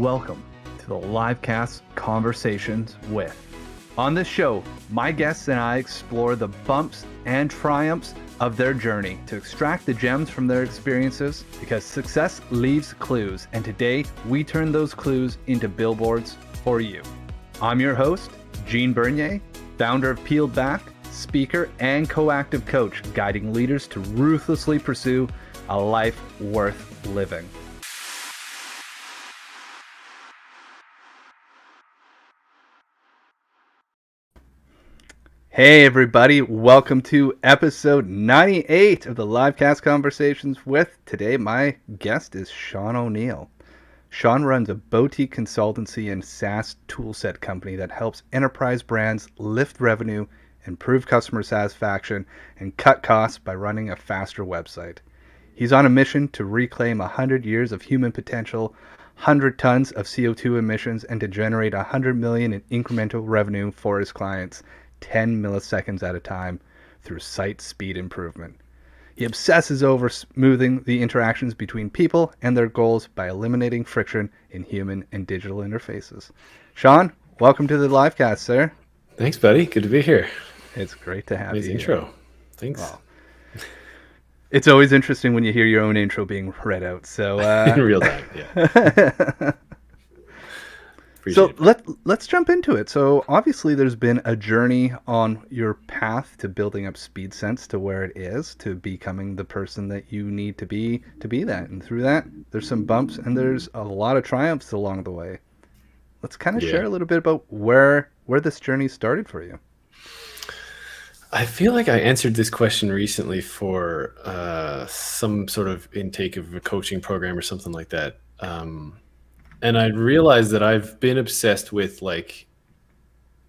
welcome to the LiveCast Conversations With. On this show, my guests and I explore the bumps and triumphs of their journey to extract the gems from their experiences, because success leaves clues, and today we turn those clues into billboards for you. I'm your host, Gene Bernier, founder of Pealed Back, speaker and co-active coach, guiding leaders to ruthlessly pursue a life worth living. Hey everybody, welcome to episode 98 of the LiveCast Conversations With. Today my guest is Shawn O'Neill. Shawn runs a boutique consultancy and SaaS toolset company that helps enterprise brands lift revenue, improve customer satisfaction, and cut costs by running a faster website. He's on a mission to reclaim 100 years of human potential, 100 tons of CO2 emissions, and to generate 100 million in incremental revenue for his clients, 10 milliseconds at a time, through site speed improvement. He obsesses over smoothing the interactions between people and their goals by eliminating friction in human and digital interfaces. Shawn, welcome to the LiveCast, sir. Thanks, buddy. Good to be here. It's great to have nice you. Intro. Thanks. Wow. It's always interesting when you hear your own intro being read out. So in real time, yeah. So let's jump into it. So obviously there's been a journey on your path to building up Speedsense to where it is, to becoming the person that you need to be that. And through that, there's some bumps and there's a lot of triumphs along the way. Let's kind of share a little bit about where this journey started for you. I feel like I answered this question recently for some sort of intake of a coaching program or something like that. And I realized that I've been obsessed with like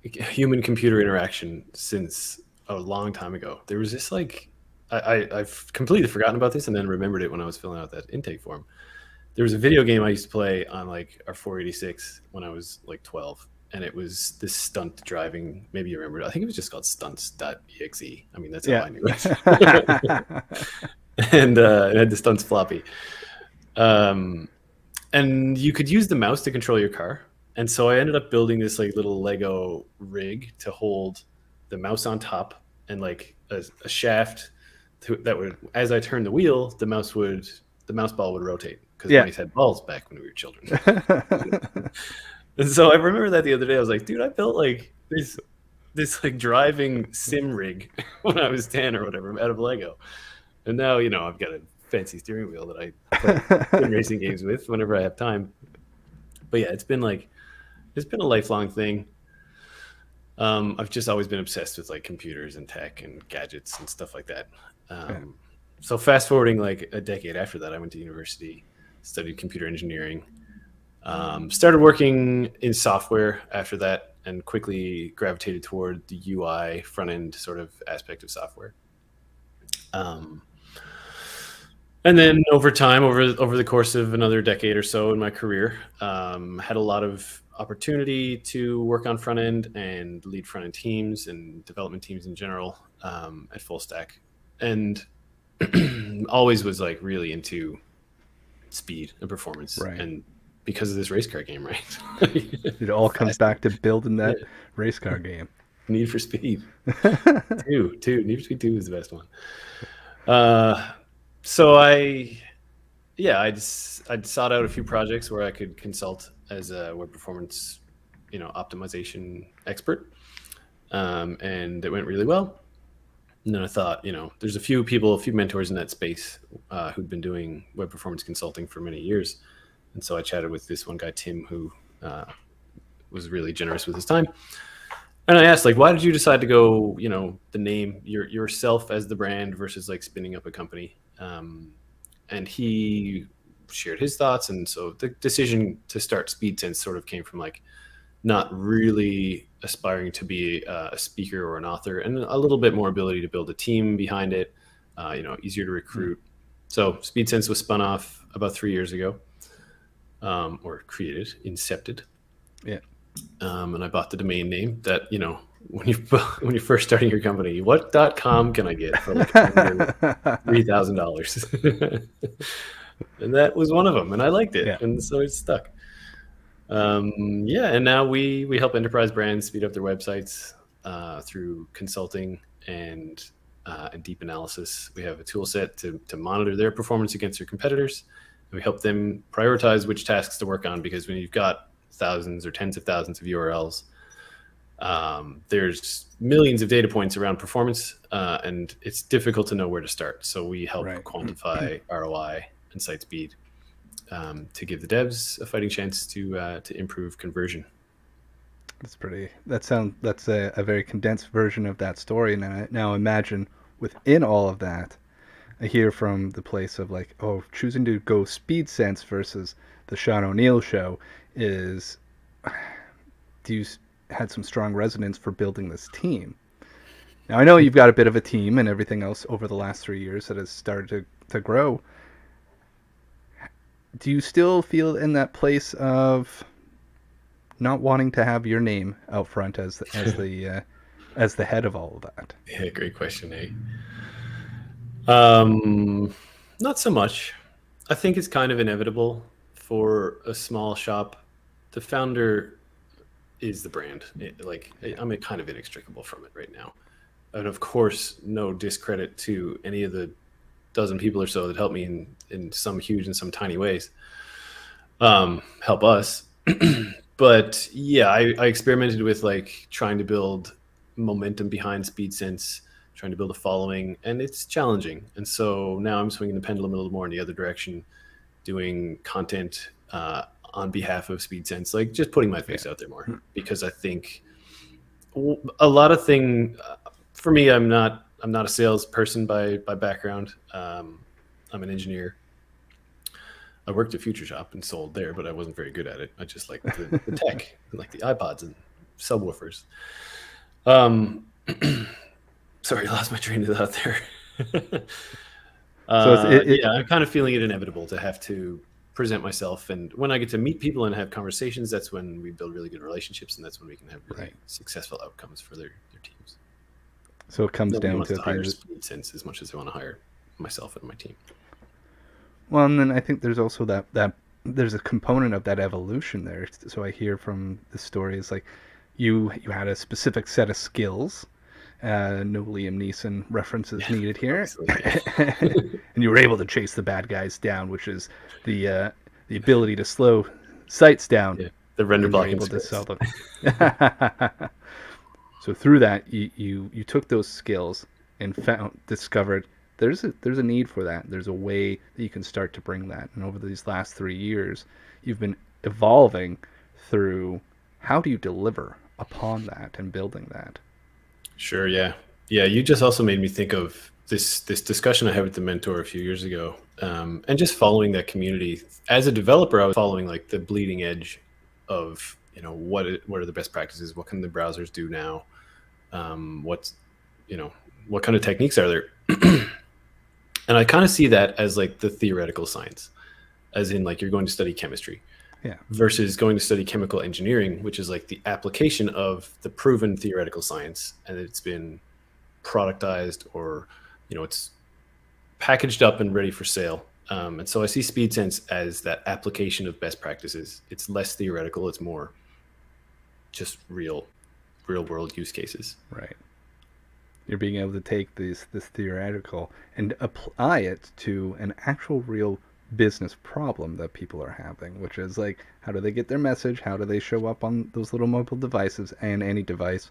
human computer interaction since a long time ago. There was this like, I've completely forgotten about this and then remembered it when I was filling out that intake form. There was a video game I used to play on like our 486 when I was like 12. And it was this stunt driving, maybe you remember it. I think it was just called stunts.exe. I mean, that's how I knew it. And it had the stunts floppy. And you could use the mouse to control your car. And so I ended up building this like little Lego rig to hold the mouse on top and like a shaft that would, as I turned the wheel, the mouse ball would rotate, because mice had balls back when we were children. And so I remember that the other day. I was like, dude, I built like this like driving sim rig when I was 10 or whatever out of Lego. And now, I've got a fancy steering wheel that I play racing games with whenever I have time. But yeah, it's been a lifelong thing. I've just always been obsessed with like computers and tech and gadgets and stuff like that. So fast forwarding like a decade after that, I went to university, studied computer engineering, started working in software after that, and quickly gravitated toward the UI front end sort of aspect of software. And then over time, over the course of another decade or so in my career, had a lot of opportunity to work on front end and lead front end teams and development teams in general at Full Stack, and always was like really into speed and performance, right? And because of this race car game, right? It all comes back to building that race car game. Need for Speed 2. Need for Speed 2 is the best one. So I sought out a few projects where I could consult as a web performance, optimization expert, and it went really well. And then I thought, there's a few mentors in that space who'd been doing web performance consulting for many years, and so I chatted with this one guy, Tim, who was really generous with his time. And I asked, like, why did you decide to go, the name yourself as the brand versus like spinning up a company? And he shared his thoughts. And so the decision to start Speedsense sort of came from like not really aspiring to be a speaker or an author, and a little bit more ability to build a team behind it, easier to recruit. So Speedsense was spun off about 3 years ago, or created, incepted. Yeah. And I bought the domain name that, when you're first starting your company, what.com can I get for like $3,000? And that was one of them, and I liked it, and so it stuck. Yeah, and now we help enterprise brands speed up their websites through consulting and deep analysis. We have a tool set to monitor their performance against their competitors. And we help them prioritize which tasks to work on, because when you've got thousands or tens of thousands of URLs, there's millions of data points around performance, and it's difficult to know where to start. So we help Right. quantify ROI and site speed to give the devs a fighting chance to improve conversion. That's a very condensed version of that story. Now imagine within all of that, I hear from the place of like, oh, choosing to go Speedsense versus the Shawn O'Neill show is, do you had some strong resonance for building this team? Now I know you've got a bit of a team and everything else over the last 3 years that has started to grow. Do you still feel in that place of not wanting to have your name out front as the head of all of that? Yeah, great question, eh? Not so much. I think it's kind of inevitable for a small shop. The founder is the brand. I'm kind of inextricable from it right now. And of course, no discredit to any of the dozen people or so that help me in some huge and some tiny ways. Help us. But yeah, I experimented with like trying to build momentum behind Speedsense, trying to build a following, and it's challenging. And so now I'm swinging the pendulum a little more in the other direction, doing content on behalf of Speedsense, like just putting my face out there more, because I think a lot of for me, I'm not a salesperson by background. I'm an engineer. I worked at Future Shop and sold there, but I wasn't very good at it. I just liked the tech, like the iPods and subwoofers. Sorry, I lost my train of thought there. Yeah, I'm kind of feeling it inevitable to have to present myself. And when I get to meet people and have conversations, that's when we build really good relationships, and that's when we can have really successful outcomes for their teams. So it comes down to hire Speedsense as much as they want to hire myself and my team. Well, and then I think there's also that there's a component of that evolution there. So I hear from the story is like you had a specific set of skills. No Liam Neeson references needed here. And you were able to chase the bad guys down, which is the ability to slow sites down. Yeah, the render blocking able to sell them. So through that, you took those skills and discovered there's a need for that. There's a way that you can start to bring that. And over these last 3 years, you've been evolving through how do you deliver upon that and building that. Sure. Yeah. You just also made me think of this discussion I had with the mentor a few years ago, and just following that community. As a developer, I was following like the bleeding edge of what are the best practices? What can the browsers do now? What kind of techniques are there? And I kind of see that as like the theoretical science, as in like you're going to study chemistry, versus going to study chemical engineering, which is like the application of the proven theoretical science, and it's been productized or it's packaged up and ready for sale. And so I see Speedsense as that application of best practices. It's less theoretical. It's more just real world use cases. Right. You're being able to take this theoretical and apply it to an actual real business problem that people are having, which is like, how do they get their message? How do they show up on those little mobile devices and any device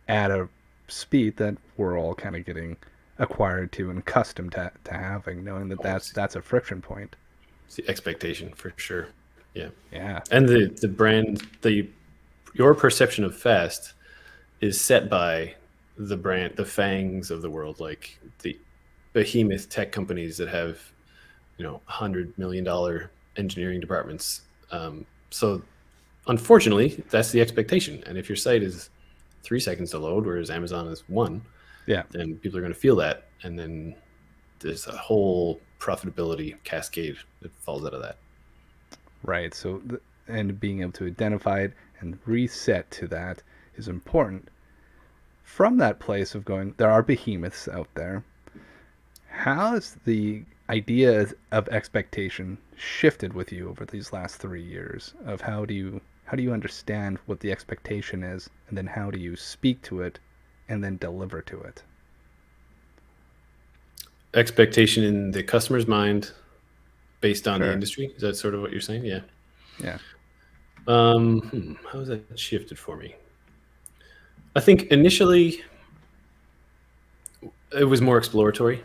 at a speed that we're all kind of getting acquired to and accustomed to having, knowing that that's a friction point. It's the expectation for sure. Yeah. And the brand, your perception of fast is set by the brand, the FANGs of the world, like the behemoth tech companies that have $100 million engineering departments. So unfortunately, that's the expectation. And if your site is 3 seconds to load, whereas Amazon is 1, then people are going to feel that, and then there's a whole profitability cascade that falls out of that. Right. So and being able to identify it and reset to that is important. From that place of going, there are behemoths out there. How has the idea of expectation shifted with you over these last 3 years? Of how do how do you understand what the expectation is, and then how do you speak to it and then deliver to it? Expectation in the customer's mind based on the Sure. industry. Is that sort of what you're saying? Yeah. Yeah. How has that shifted for me? I think initially it was more exploratory.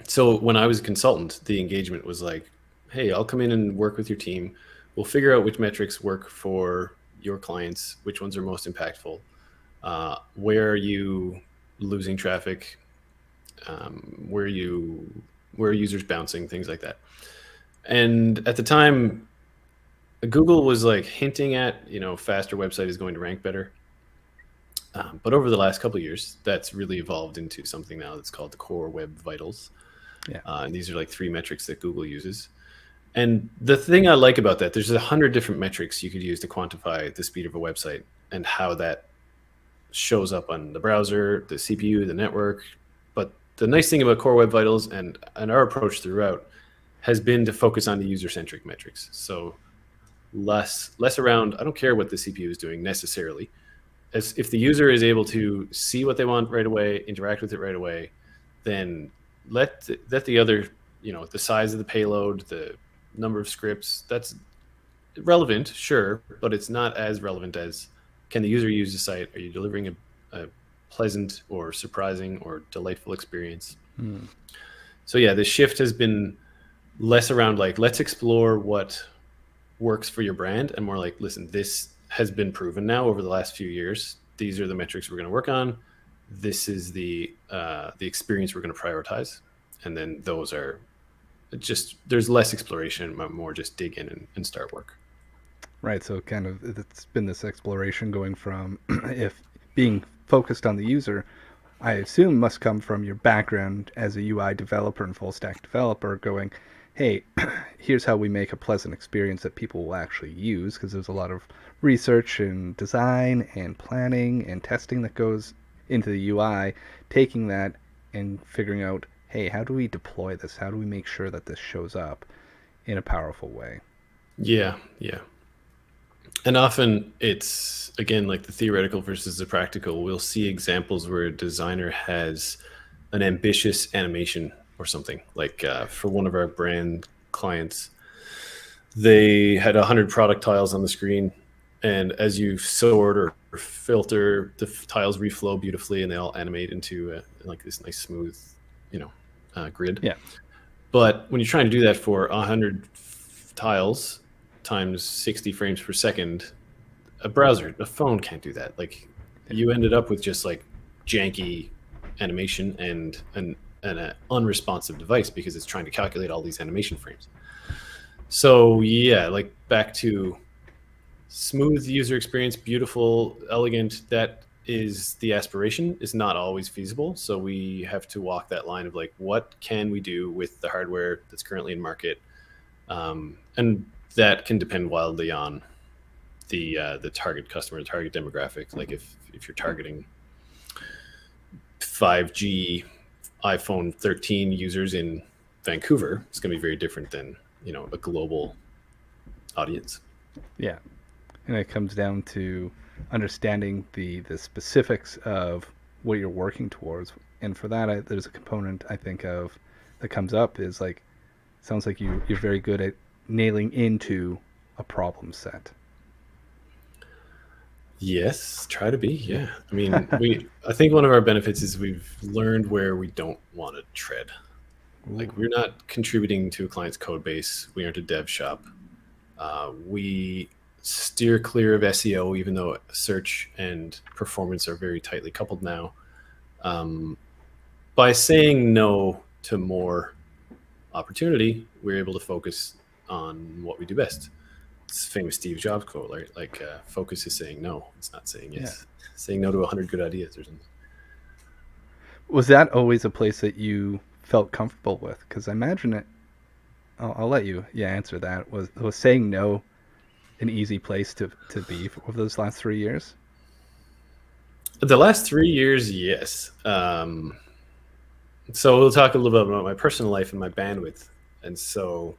So when I was a consultant, the engagement was like, hey, I'll come in and work with your team. We'll figure out which metrics work for your clients, which ones are most impactful. Where are you losing traffic? Where are users bouncing? Things like that. And at the time, Google was like hinting at, faster website is going to rank better. But over the last couple of years, that's really evolved into something now that's called the Core Web Vitals. Yeah. And these are like 3 metrics that Google uses. And the thing I like about that, there's 100 different metrics you could use to quantify the speed of a website and how that shows up on the browser, the CPU, the network. But the nice thing about Core Web Vitals and our approach throughout has been to focus on the user-centric metrics. So less around, I don't care what the CPU is doing necessarily. As if the user is able to see what they want right away, interact with it right away, then let the other, the size of the payload, the number of scripts, that's relevant, sure, but it's not as relevant as, can the user use the site? Are you delivering a pleasant or surprising or delightful experience? So yeah, the shift has been less around like, let's explore what works for your brand, and more like, listen, this has been proven now over the last few years. These are the metrics we're going to work on. This is the experience we're going to prioritize. And then those are just, there's less exploration, more just dig in and start work. Right. So kind of it's been this exploration going from if being focused on the user, I assume must come from your background as a UI developer and full stack developer going, hey, here's how we make a pleasant experience that people will actually use, because there's a lot of research and design and planning and testing that goes into the UI, taking that and figuring out, hey, how do we deploy this? How do we make sure that this shows up in a powerful way? Yeah. And often it's, again, like the theoretical versus the practical. We'll see examples where a designer has an ambitious animation or something. Like for one of our brand clients, they had 100 product tiles on the screen. And as you sort or filter, the tiles reflow beautifully and they all animate into like this nice smooth, grid. Yeah. But when you're trying to do that for 100 tiles times 60 frames per second, a phone can't do that. Like you ended up with just like janky animation and an unresponsive device because it's trying to calculate all these animation frames. So yeah, like back to smooth user experience, beautiful, elegant, that is the aspiration. Is not always feasible. So we have to walk that line of like, what can we do with the hardware that's currently in market? And that can depend wildly on the target customer, the target demographic. Like if you're targeting 5G iPhone 13 users in Vancouver, it's going to be very different than, a global audience. Yeah. And it comes down to understanding the specifics of what you're working towards. And for that, there's a component I think of that comes up is like, sounds like you're very good at nailing into a problem set. Yes, try to be. Yeah. I mean, I think one of our benefits is we've learned where we don't want to tread. Like we're not contributing to a client's code base. We aren't a dev shop. We steer clear of SEO, even though search and performance are very tightly coupled now. By saying no to more opportunity, we're able to focus on what we do best. It's famous Steve Jobs quote, right? Like focus is saying no. It's not saying yes. Yeah. Saying no to 100 good ideas or something. Was that always a place that you felt comfortable with? Because I imagine it. I'll let you answer that. Was saying no an easy place to be over those last 3 years? The last 3 years, yes. So we'll talk a little bit about my personal life and my bandwidth. And so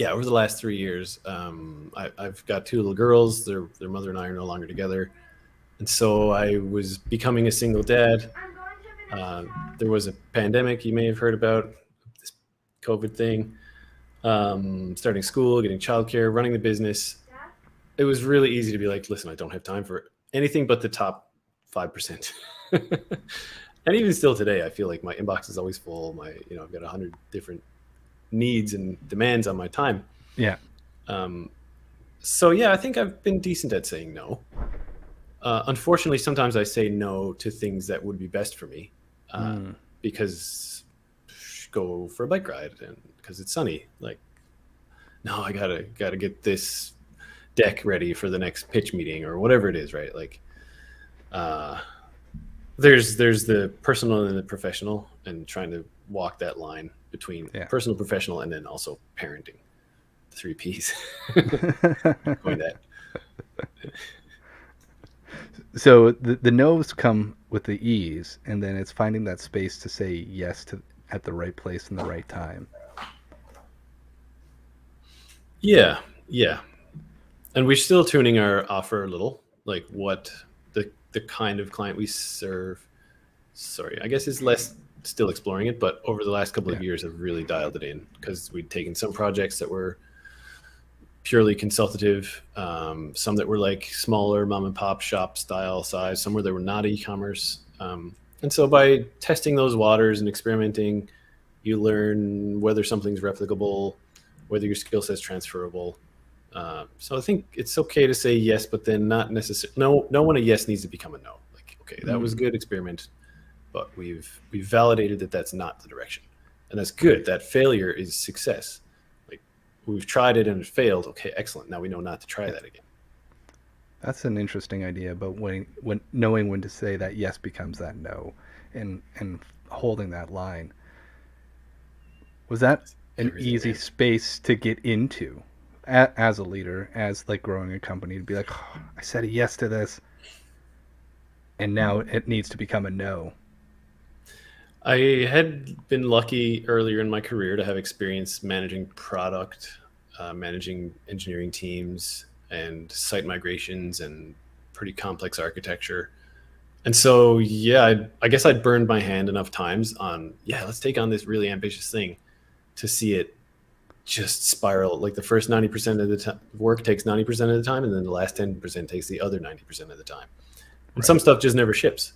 yeah, over the last 3 years, I've got two little girls. Their mother and I are no longer together, and so I was becoming a single dad. There was a pandemic you may have heard about, this COVID thing. Starting school, getting childcare, running the business. It was really easy to be like, listen, I don't have time for anything but the top 5%. And even still today, I feel like my inbox is always full. I've got 100 different needs and demands on my time. Yeah. So yeah, I think I've been decent at saying no. Unfortunately, sometimes I say no to things that would be best for me, because go for a bike ride and because it's sunny. Like, no, I gotta get this deck ready for the next pitch meeting or whatever it is, right? Like, there's the personal and the professional, and trying to walk that line between personal, professional, and then also parenting. The 3 Ps. Going that. So the no's come with the ease, and then it's finding that space to say yes to at the right place and the right time. Yeah. And we're still tuning our offer a little, like what the kind of client we serve. Sorry, I guess it's less still exploring it, but over the last couple of years I've really dialed it in, because we'd taken some projects that were purely consultative, some that were like smaller mom and pop shop style size, somewhere that were not e-commerce. And so by testing those waters and experimenting, you learn whether something's replicable, whether your skill set's transferable. So I think it's okay to say yes, but then not necessarily. No one a yes needs to become a no. Like, okay, that was a good experiment, but we've validated that that's not the direction, and that's good. That failure is success. Like, we've tried it and it failed. Okay, excellent. Now we know not to try that again. That's an interesting idea, but when knowing when to say that yes becomes that no, and holding that line. Was that an easy space to get into as a leader, as like growing a company, to be like, oh, I said a yes to this, and now it needs to become a no? I had been lucky earlier in my career to have experience managing product, managing engineering teams, and site migrations, and pretty complex architecture. And so, yeah, I guess I'd burned my hand enough times on, let's take on this really ambitious thing, to see it just spiral. Like, the first 90% of the work takes 90% of the time, and then the last 10% takes the other 90% of the time. And some stuff just never ships.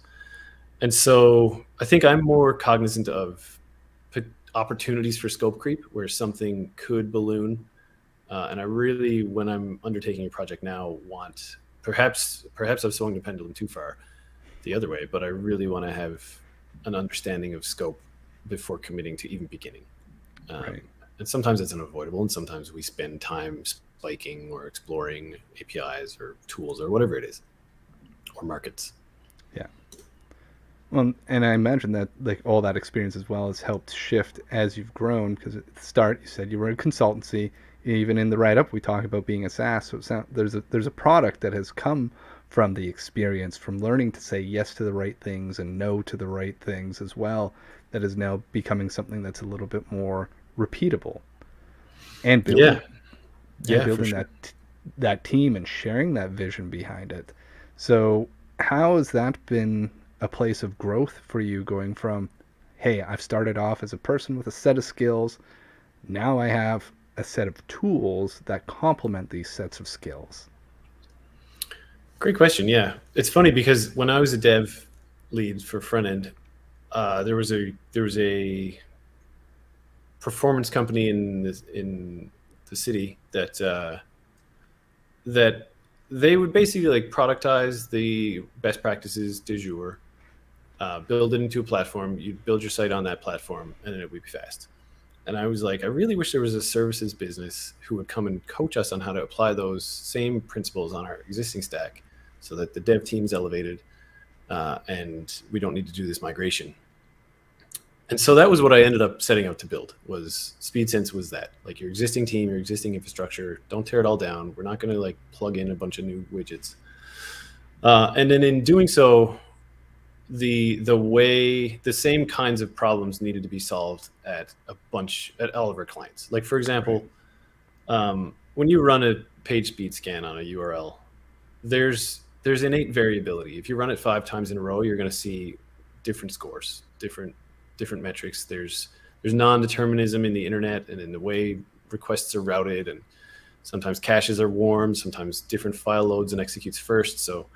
And so I think I'm more cognizant of opportunities for scope creep, where something could balloon. And I really, when I'm undertaking a project now, want, perhaps I've swung the pendulum too far the other way, but I really want to have an understanding of scope before committing to even beginning. And sometimes it's unavoidable, and sometimes we spend time spiking or exploring APIs or tools or whatever it is, or markets. Yeah. Well, and I imagine that like all that experience as well has helped shift as you've grown, because at the start you said you were a consultancy. Even in the write-up we talk about being a SaaS, so there's a product that has come from the experience, from learning to say yes to the right things and no to the right things as well, that is now becoming something that's a little bit more repeatable, and building sure. that team and sharing that vision behind it. So how has that been a place of growth for you, going from, hey, I've started off as a person with a set of skills, now I have a set of tools that complement these sets of skills? Great question. Yeah, it's funny because when I was a dev lead for front end, there was a performance company in the city that they would basically like productize the best practices du jour, build it into a platform. You'd build your site on that platform, and then it would be fast. And I was like, I really wish there was a services business who would come and coach us on how to apply those same principles on our existing stack, so that the dev team's elevated, and we don't need to do this migration. And so that was what I ended up setting out to build. Was Speedsense was that, like, your existing team, your existing infrastructure, don't tear it all down. We're not going to like plug in a bunch of new widgets. And then in doing so, the same kinds of problems needed to be solved at all of our clients. Like, for example, When you run a page speed scan on a URL, there's innate variability. If you run it 5 times in a row, you're going to see different scores, different metrics. There's non-determinism in the internet and in the way requests are routed, and sometimes caches are warm, sometimes different file loads and executes first. So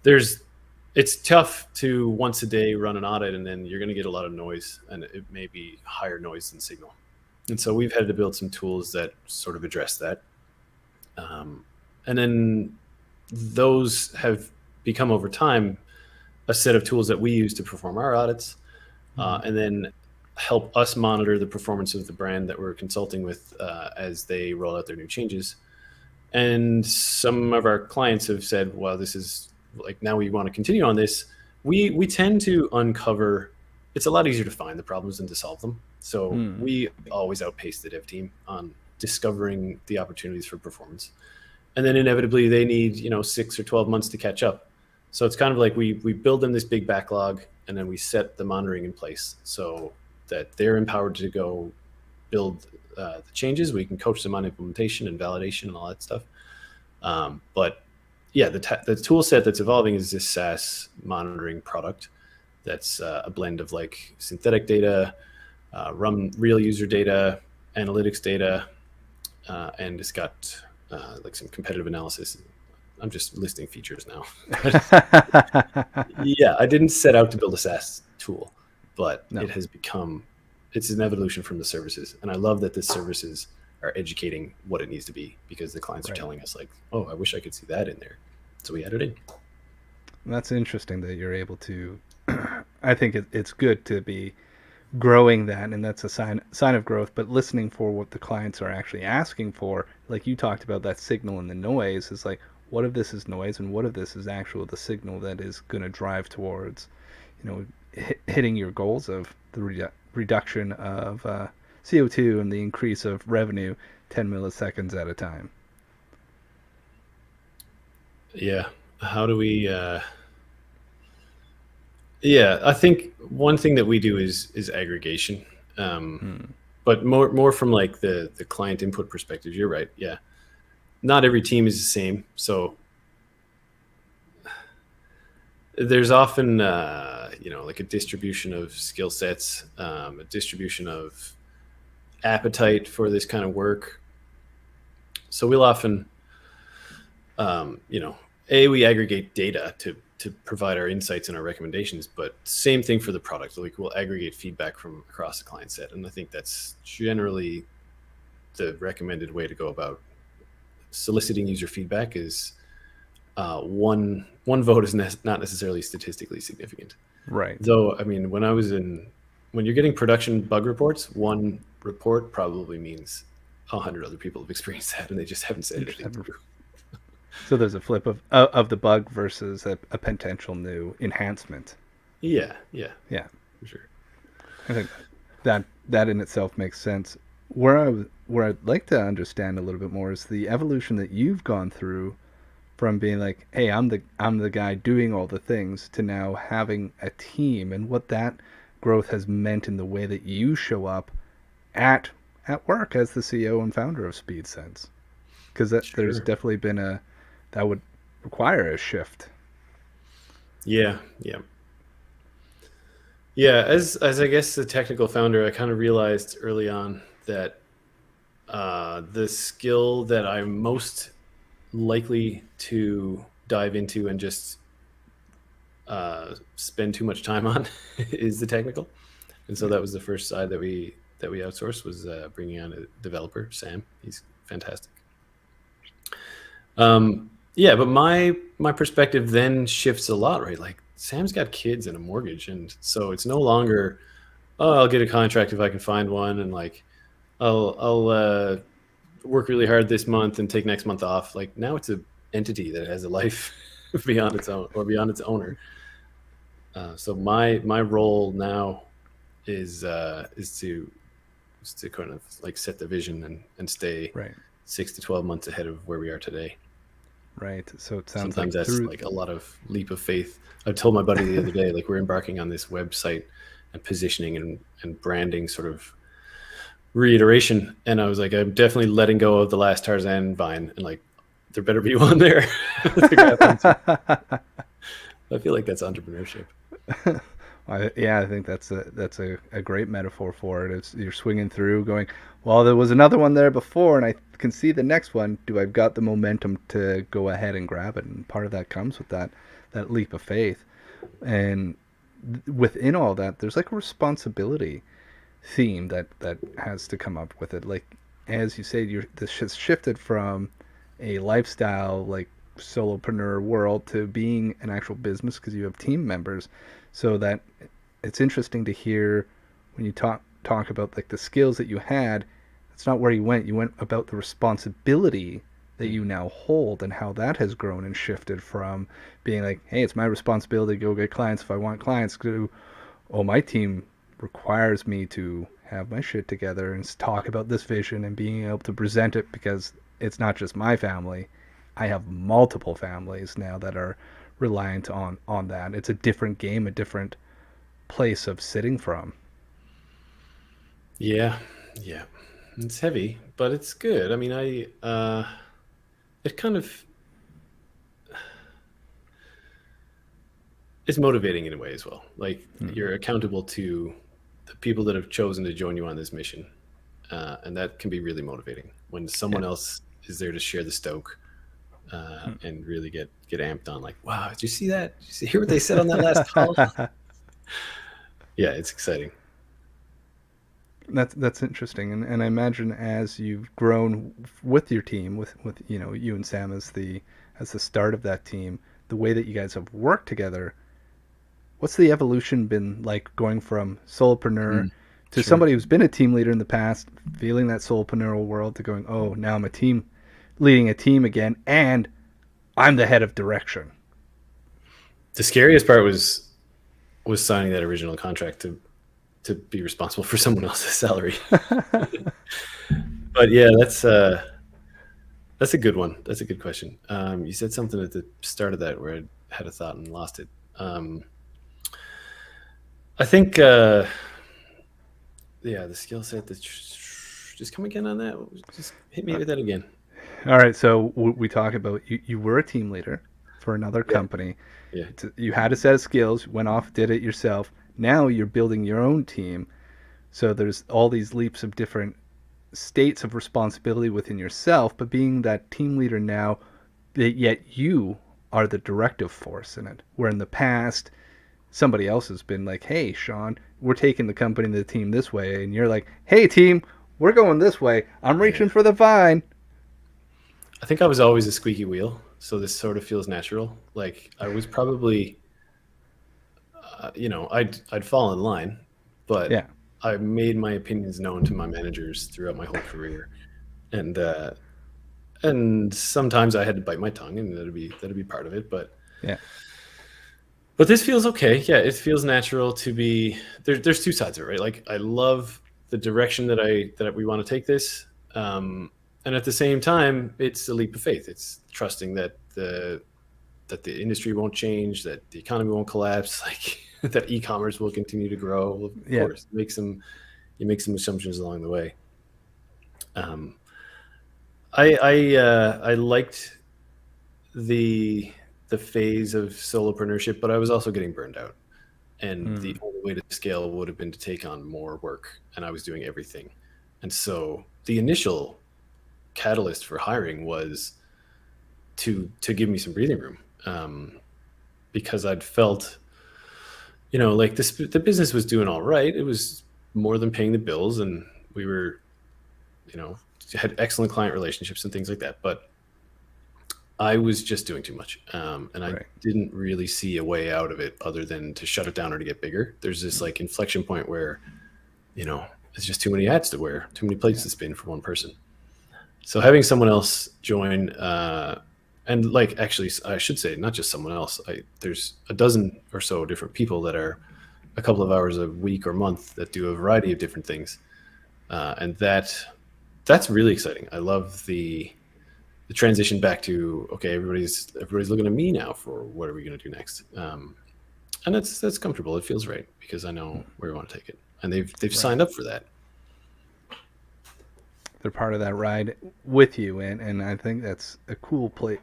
it's tough to once a day run an audit, and then you're going to get a lot of noise, and it may be higher noise than signal. And so we've had to build some tools that sort of address that. And then those have become over time a set of tools that we use to perform our audits, and then help us monitor the performance of the brand that we're consulting with as they roll out their new changes. And some of our clients have said, well, this is like, now we want to continue on this. We tend to uncover, it's a lot easier to find the problems than to solve them. So we always outpace the dev team on discovering the opportunities for performance. And then inevitably they need, 6 or 12 months to catch up. So it's kind of like we build them this big backlog, and then we set the monitoring in place so that they're empowered to go build the changes. We can coach them on implementation and validation and all that stuff. But yeah, the tool set that's evolving is this SaaS monitoring product that's a blend of like synthetic data, real user data, analytics data, and it's got like some competitive analysis. I'm just listing features now. Yeah, I didn't set out to build a SaaS tool, but it has become, it's an evolution from the services. And I love that the services are educating what it needs to be, because the clients are telling us like, oh, I wish I could see that in there. So we added in. That's interesting that you're able to, I think it's good to be growing that, and that's a sign of growth, but listening for what the clients are actually asking for. Like you talked about that signal and the noise is like, what if this is noise and what if this is actual the signal that is going to drive towards hitting your goals of the reduction of CO2 and the increase of revenue 10 milliseconds at a time. Yeah, how do we I think one thing that we do is aggregation, but more from like the client input perspective. You're right. Yeah, not every team is the same, so there's often like a distribution of skill sets, a distribution of appetite for this kind of work. So we'll often we aggregate data to provide our insights and our recommendations, but same thing for the product. Like we'll aggregate feedback from across the client set, and I think that's generally the recommended way to go about soliciting user feedback. Is one vote is not necessarily statistically significant, right? Though, I mean, when you're getting production bug reports, one report probably means 100 other people have experienced that, and they just haven't said anything true. So there's a flip of the bug versus a potential new enhancement. Yeah, for sure. I think that in itself makes sense. Where I'd like to understand a little bit more is the evolution that you've gone through from being like, hey, I'm the guy doing all the things, to now having a team, and what that growth has meant in the way that you show up at work as the CEO and founder of Speedsense. Because there's definitely been that would require a shift. Yeah. As I guess the technical founder, I kind of realized early on that the skill that I'm most likely to dive into and just spend too much time on is the technical. And so that was the first side that we outsourced, was bringing on a developer, Sam. He's fantastic. But my perspective then shifts a lot, right? Like, Sam's got kids and a mortgage, and so it's no longer, oh, I'll get a contract if I can find one, and like I'll work really hard this month and take next month off. Like, now it's an entity that has a life beyond its own, or beyond its owner. So my role now is to kind of like set the vision and stay 6 to 12 months ahead of where we are today. Right. So it sounds sometimes like that's like a lot of leap of faith. I told my buddy the other day, like, we're embarking on this website and positioning and branding sort of reiteration, and I was like, I'm definitely letting go of the last Tarzan vine, and like, there better be one there. I feel like that's entrepreneurship. I think that's a great metaphor for it. It's you're swinging through, going, well, there was another one there before, and I can see the next one. Do I've got the momentum to go ahead and grab it? And part of that comes with that leap of faith, and within all that, there's like a responsibility theme that has to come up with it. Like as you say, this has shifted from a lifestyle like solopreneur world to being an actual business because you have team members. So that it's interesting to hear when you talk about like the skills that you had. It's not where you went. You went about the responsibility that you now hold and how that has grown and shifted from being like, hey, it's my responsibility to go get clients if I want clients, to, oh, my team requires me to have my shit together and talk about this vision and being able to present it because it's not just my family. I have multiple families now that are reliant on that. It's a different game, a different place of sitting from. Yeah, yeah, it's heavy, but it's good. I mean, it kind of it's motivating in a way as well. Like you're accountable to the people that have chosen to join you on this mission, and that can be really motivating when someone else is there to share the stoke and really get amped on. Like, wow, did you see that? Did you hear what they said on that last call? Yeah, it's exciting. That's interesting, and I imagine as you've grown with your team, with you and Sam as the start of that team, the way that you guys have worked together. What's the evolution been like going from solopreneur to somebody who's been a team leader in the past, feeling that solopreneurial world, to going, oh, now I'm leading a team again, and I'm the head of direction? The scariest part was signing that original contract to be responsible for someone else's salary. But yeah, that's a good one. That's a good question. You said something at the start of that where I had a thought and lost it. I think, the skill set. Just come again on that. Just hit me with that again. All right. So we talk about you were a team leader for another company. Yeah. You had a set of skills, went off, did it yourself. Now you're building your own team. So there's all these leaps of different states of responsibility within yourself, but being that team leader now, yet you are the directive force in it. Where in the past, somebody else has been like, hey, Shawn, we're taking the company and the team this way. And you're like, hey, team, we're going this way. I'm reaching for the vine. I think I was always a squeaky wheel. So this sort of feels natural. Like I was probably, I'd fall in line, but I made my opinions known to my managers throughout my whole career. And sometimes I had to bite my tongue, and that'd be part of it. But this feels okay. Yeah, it feels natural to be. There's two sides of it, right? Like I love the direction that we want to take this, and at the same time, it's a leap of faith. It's trusting that the industry won't change, that the economy won't collapse, like that e-commerce will continue to grow. Of course, you make some assumptions along the way. I liked the phase of solopreneurship, but I was also getting burned out, and the only way to scale would have been to take on more work, and I was doing everything. And so the initial catalyst for hiring was to give me some breathing room, because I'd felt, like the business was doing all right. It was more than paying the bills, and we were, had excellent client relationships and things like that. But I was just doing too much, and I didn't really see a way out of it other than to shut it down or to get bigger. There's this like inflection point where, it's just too many hats to wear, too many plates to spin for one person. So having someone else join, and like, actually, I should say, not just someone else. There's a dozen or so different people that are a couple of hours a week or month that do a variety of different things, and that's really exciting. I love the transition back to, okay, everybody's looking at me now for what are we going to do next, and that's comfortable. It feels right because I know where we want to take it, and they've signed up for that. they're part of that ride with you, and I think that's a cool place.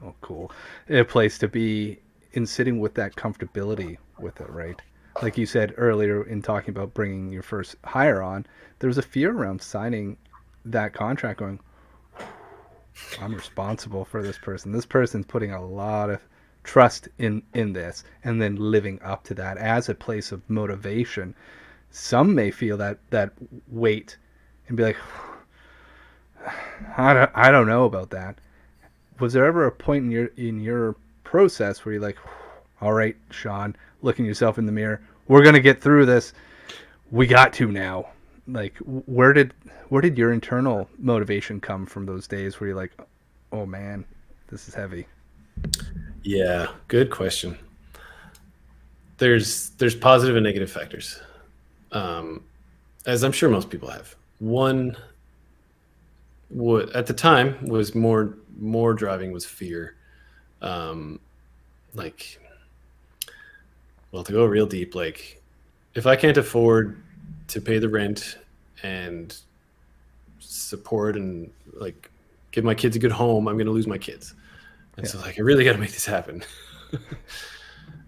Oh, cool, a place to be in, sitting with that comfortability with it, right? Like you said earlier in talking about bringing your first hire on, there's a fear around signing that contract, going, I'm responsible for this person. This person's putting a lot of trust in this, and then living up to that as a place of motivation. Some may feel that weight and be like, I don't know about that. Was there ever a point in your process where you're like, all right, Shawn, looking yourself in the mirror, we're gonna get through this. We got to now. Like, where did your internal motivation come from those days where you're like, oh man, this is heavy? Yeah, good question. There's positive and negative factors, as I'm sure most people have. One, what at the time was more driving was fear. Like, well, to go real deep, like if I can't afford to pay the rent and support and like give my kids a good home, I'm going to lose my kids. And so like, I really got to make this happen.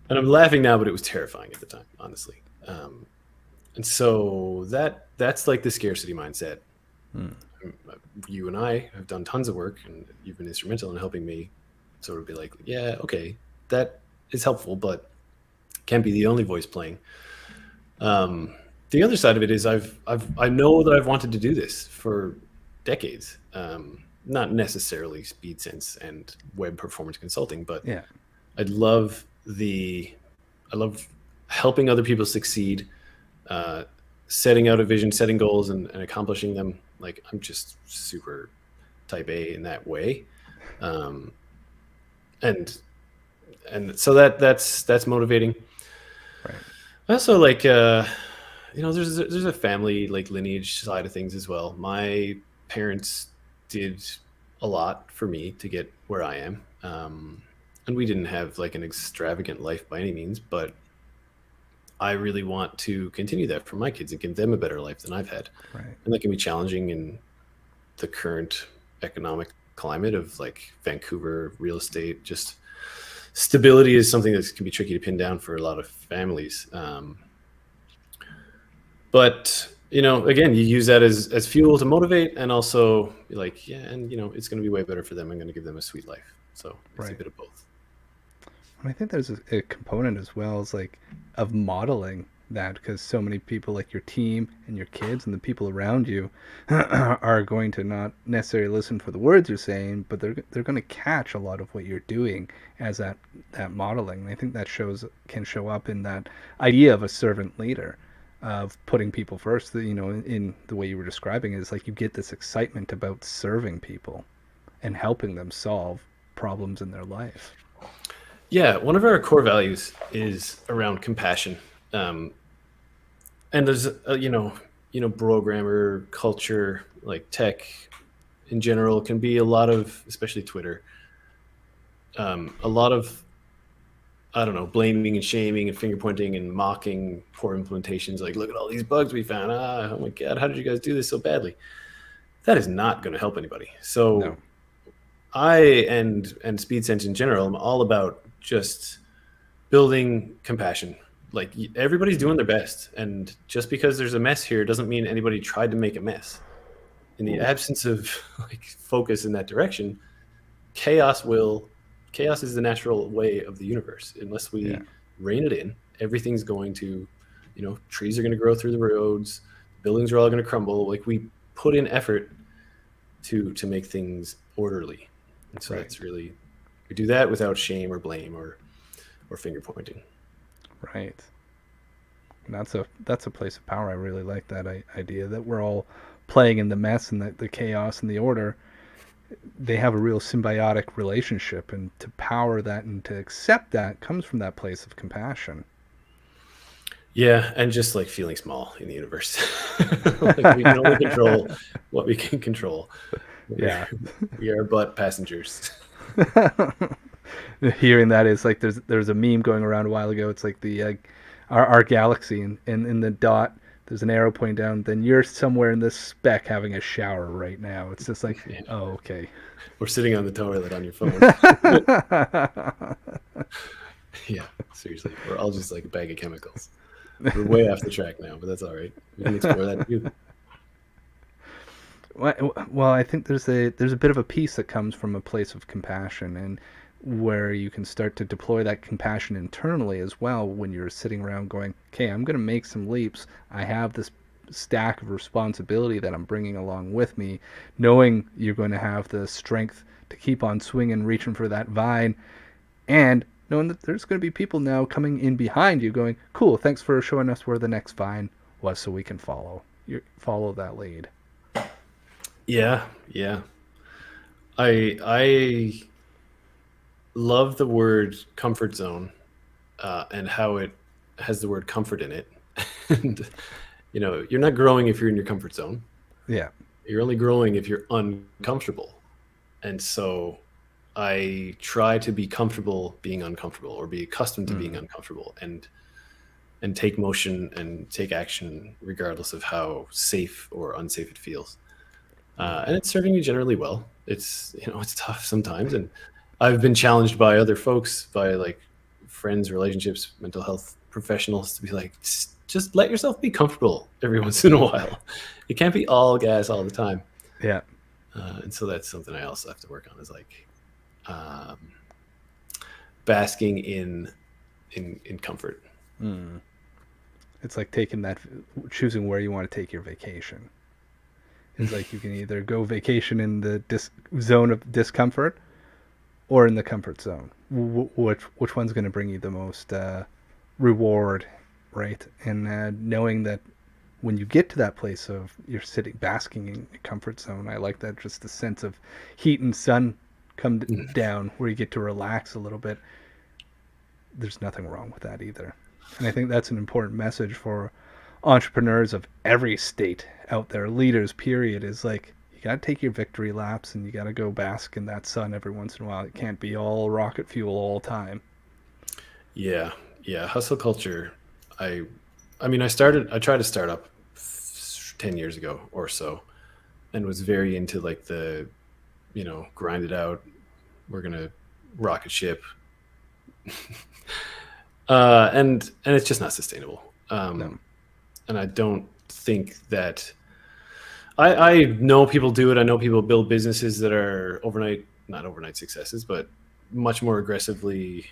And I'm laughing now, but it was terrifying at the time, honestly. And so that's like the scarcity mindset. You and I have done tons of work, and you've been instrumental in helping me sort of be like, yeah, okay, that is helpful, but can't be the only voice playing. The other side of it is I know that I've wanted to do this for decades. Not necessarily Speedsense and web performance consulting, but Yeah. I love helping other people succeed, setting out a vision, setting goals, and accomplishing them. Like, I'm just super type A in that way. And so that's motivating. Right. I also like, there's a family like lineage side of things as well. My parents did a lot for me to get where I am. And we didn't have like an extravagant life by any means, but I really want to continue that for my kids and give them a better life than I've had. Right. And that can be challenging in the current economic climate of like Vancouver real estate. Just stability is something that can be tricky to pin down for a lot of families. But again, you use that as fuel to motivate, and also be like, yeah, and it's going to be way better for them. I'm going to give them a sweet life. So it's a bit of both. And I think there's a component as well as like of modeling that, because so many people, like your team and your kids and the people around you, are going to not necessarily listen for the words you're saying, but they're going to catch a lot of what you're doing as that modeling. And I think that can show up in that idea of a servant leader, of putting people first. In the way you were describing it, is like you get this excitement about serving people and helping them solve problems in their life. Yeah, one of our core values is around compassion. And there's programmer culture, like tech in general, can be a lot of, especially Twitter, a lot of, I don't know, blaming and shaming and finger pointing and mocking poor implementations. Like, look at all these bugs we found. Oh my God, how did you guys do this so badly? That is not going to help anybody. So no. I and Speedsense in general, I'm all about just building compassion. Like, everybody's doing their best, and just because there's a mess here doesn't mean anybody tried to make a mess. In the absence of like focus in that direction, chaos is the natural way of the universe. Unless we rein it in, everything's going to, trees are going to grow through the roads, buildings are all going to crumble. Like, we put in effort to make things orderly. And so it's really, we do that without shame or blame or finger pointing. Right. And that's a place of power. I really like that idea that we're all playing in the mess and the chaos and the order. They have a real symbiotic relationship, and to power that and to accept that comes from that place of compassion. Yeah, and just like feeling small in the universe. Like, we can only control what we can control. Yeah. We are but passengers. Hearing that is like there's a meme going around a while ago. It's like the our galaxy, and in the dot there's an arrow pointing down, then you're somewhere in this speck having a shower right now. It's just like, Yeah. oh, okay. Or sitting on the toilet on your phone. Yeah, seriously. We're all just like a bag of chemicals. We're way off the track now, but that's all right. We can explore that too. Well, I think there's a bit of a peace that comes from a place of compassion, and where you can start to deploy that compassion internally as well when you're sitting around going, okay, I'm going to make some leaps. I have this stack of responsibility that I'm bringing along with me, knowing you're going to have the strength to keep on swinging, reaching for that vine, and knowing that there's going to be people now coming in behind you going, cool, thanks for showing us where the next vine was so we can follow that lead. Yeah, yeah. I love the word comfort zone, and how it has the word comfort in it. And you're not growing if you're in your comfort zone. Yeah. You're only growing if you're uncomfortable. And so I try to be comfortable being uncomfortable, or be accustomed to being uncomfortable, and take motion and take action regardless of how safe or unsafe it feels. And it's serving me generally well. It's it's tough sometimes, and I've been challenged by other folks, by like friends, relationships, mental health professionals, to be like, just let yourself be comfortable every once in a while. It can't be all gas all the time. Yeah. And so that's something I also have to work on, is like basking in comfort. It's like choosing where you want to take your vacation. It's like you can either go vacation in the zone of discomfort or in the comfort zone. Which one's going to bring you the most reward, right? And knowing that when you get to that place of you're sitting basking in your comfort zone, I like that, just the sense of heat and sun come down where you get to relax a little bit. There's nothing wrong with that either. And I think that's an important message for entrepreneurs of every state out there, leaders, period, is like, you got to take your victory laps and you got to go bask in that sun every once in a while. It can't be all rocket fuel all the time. Yeah. Hustle culture. I tried to start up 10 years ago or so, and was very into like the, grind it out. We're going to rocket ship. And it's just not sustainable. No. And I don't think that I know people do it. I know people build businesses that are not overnight successes, but much more aggressively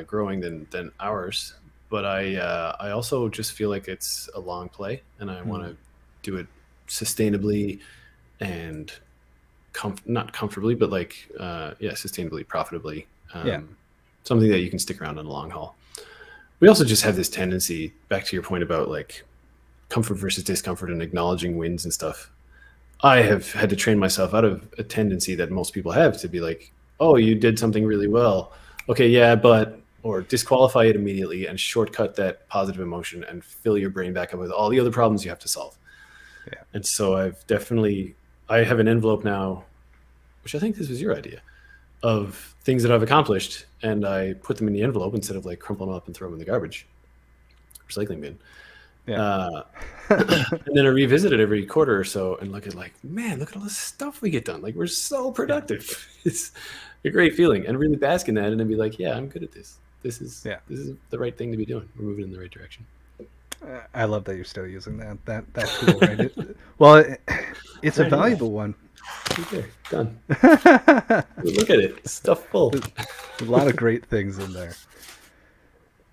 growing than ours. But I also just feel like it's a long play, and I want to do it sustainably and not comfortably, but like sustainably, profitably. Something that you can stick around on the long haul. We also just have this tendency, back to your point about like comfort versus discomfort and acknowledging wins and stuff. I have had to train myself out of a tendency that most people have to be like, oh, you did something really well. Okay, yeah, but, or disqualify it immediately and shortcut that positive emotion and fill your brain back up with all the other problems you have to solve. Yeah. And so I have an envelope now, which I think this was your idea, of things that I've accomplished, and I put them in the envelope instead of like crumple them up and throw them in the garbage recycling bin. Yeah. And then I revisit it every quarter or so and look at like, man, look at all this stuff we get done. Like, we're so productive. Yeah. It's a great feeling, and really bask in that, and then be like, yeah, I'm good at this. This is the right thing to be doing. We're moving in the right direction. I love that you're still using that tool, right? It's a valuable one. Okay, done. Look at it, stuff full. There's a lot of great things in there,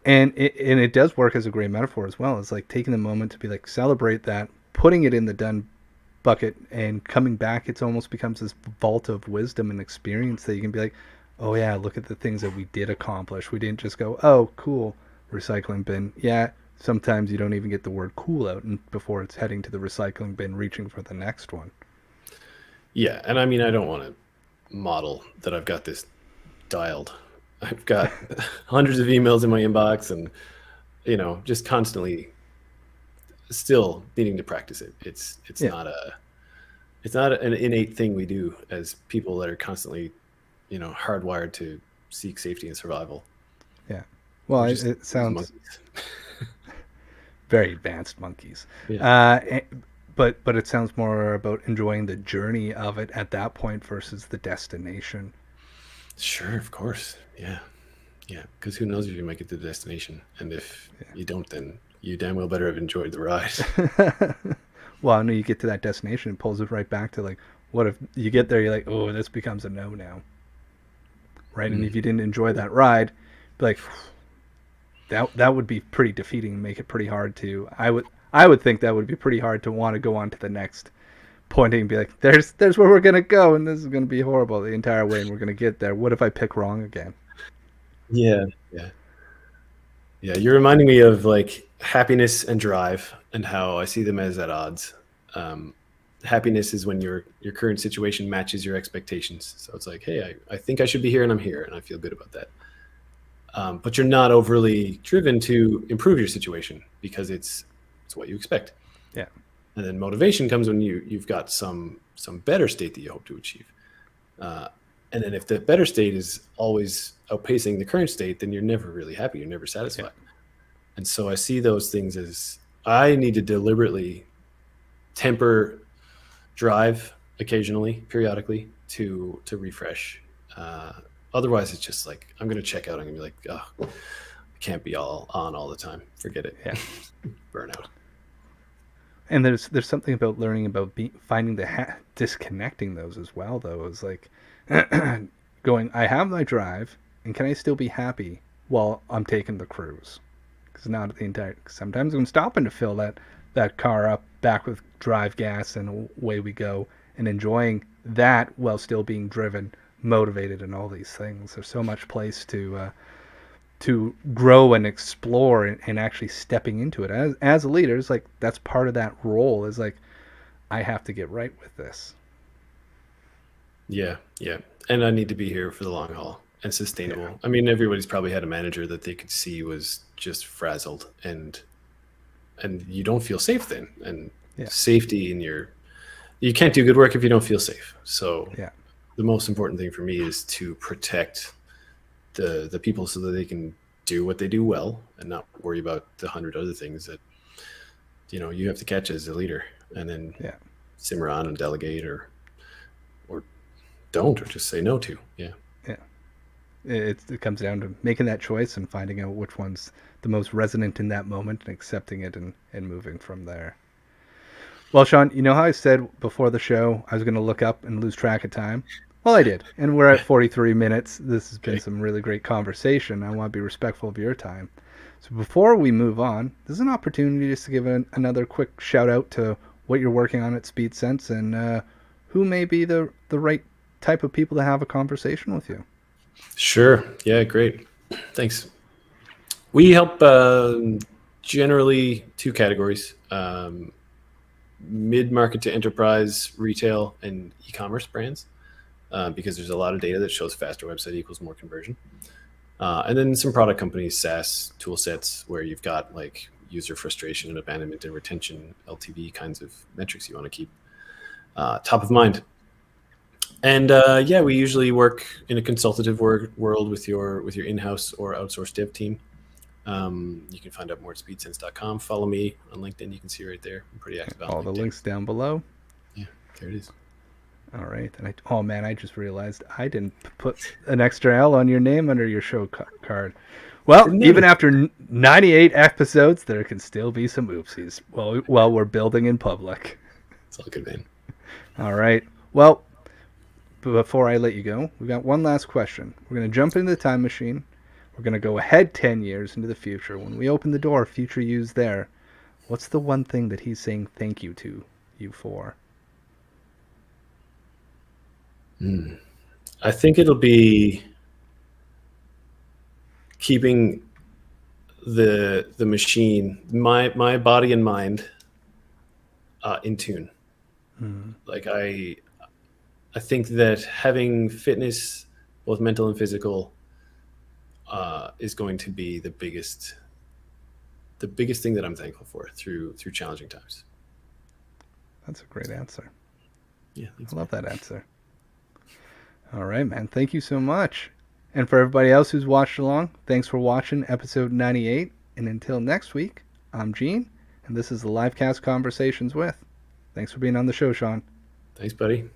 and it does work as a great metaphor as well. It's like taking the moment to be like, celebrate that, putting it in the done bucket, and coming back. It almost becomes this vault of wisdom and experience that you can be like, oh yeah, look at the things that we did accomplish. We didn't just go, oh cool, recycling bin. Yeah, sometimes you don't even get the word cool out before it's heading to the recycling bin, reaching for the next one. Yeah, and I mean, I don't want to model that I've got this dialed. I've got hundreds of emails in my inbox, and just constantly still needing to practice it. It's not an innate thing we do as people that are constantly hardwired to seek safety and survival. Yeah. Well, it sounds very advanced monkeys. Yeah. But it sounds more about enjoying the journey of it at that point versus the destination. Sure, of course. Yeah. Yeah. Because who knows if you might get to the destination. And if you don't, then you damn well better have enjoyed the ride. Well, I know you get to that destination, it pulls it right back to like, what if you get there, you're like, oh, this becomes a no now, right? And if you didn't enjoy that ride, be like, that would be pretty defeating and make it pretty hard to. I would think that would be pretty hard to want to go on to the next pointing and be like, there's where we're gonna go, and this is gonna be horrible the entire way, and we're gonna get there. What if I pick wrong again? Yeah. Yeah. Yeah. You're reminding me of like happiness and drive and how I see them as at odds. Um, Happiness is when your current situation matches your expectations. So it's like, hey, I think I should be here and I'm here and I feel good about that. But you're not overly driven to improve your situation because it's what you expect. Yeah. And then motivation comes when you've got some better state that you hope to achieve. And then if the better state is always outpacing the current state, then you're never really happy. You're never satisfied. Yeah. And so I see those things as I need to deliberately temper drive occasionally, periodically to refresh. Otherwise, it's just like I'm going to check out. I'm going to be like, oh, I can't be all on all the time. Forget it. Yeah. Burnout. And there's something about learning about finding the disconnecting those as well, though. Is like going, I have my drive, and can I still be happy while I'm taking the cruise? Because not the entire. Sometimes I'm stopping to fill that car up back with drive gas, and away we go, and enjoying that while still being driven, motivated, and all these things. There's so much place to grow and explore and actually stepping into it as a leader. It's like that's part of that role. Is like I have to get right with this. Yeah, and I need to be here for the long haul and sustainable. Yeah. I mean, everybody's probably had a manager that they could see was just frazzled, and you don't feel safe then. And safety in you can't do good work if you don't feel safe. So the most important thing for me is to protect the people so that they can do what they do well and not worry about the 100 other things that you have to catch as a leader, and then simmer on and delegate or don't, or just say no to. It comes down to making that choice and finding out which one's the most resonant in that moment and accepting it and moving from there. Well, Shawn, you know how I said before the show I was going to look up and lose track of time? Well, I did. And we're at 43 minutes. This has been some really great conversation. I want to be respectful of your time. So before we move on, this is an opportunity just to give another quick shout out to what you're working on at Speedsense and who may be the right type of people to have a conversation with you. Sure. Yeah, great. Thanks. We help generally two categories. Mid-market to enterprise retail and e-commerce brands, because there's a lot of data that shows faster website equals more conversion. And then some product companies, SaaS tool sets, where you've got like user frustration and abandonment and retention, LTV kinds of metrics you want to keep top of mind. And we usually work in a consultative world with your in-house or outsourced dev team. You can find out more at speedsense.com. Follow me on LinkedIn. You can see right there. I'm pretty active on LinkedIn. All the links down below. Yeah, there it is. All right. And I just realized I didn't put an extra L on your name under your show card. Well, even after 98 episodes, there can still be some oopsies while we're building in public. It's all good, man. All right. Well, before I let you go, we've got one last question. We're going to jump into the time machine. We're going to go ahead 10 years into the future. When we open the door, future you's there. What's the one thing that he's saying thank you to you for? I think it'll be keeping the machine, my body and mind in tune. Like I think that having fitness, both mental and physical, is going to be the biggest thing that I'm thankful for through challenging times. That's a great answer. Yeah, I love that answer. All right, man. Thank you so much. And for everybody else who's watched along, thanks for watching episode 98. And until next week, I'm Gene, And this is the LiveCast Conversations With. Thanks for being on the show, Shawn. Thanks, buddy.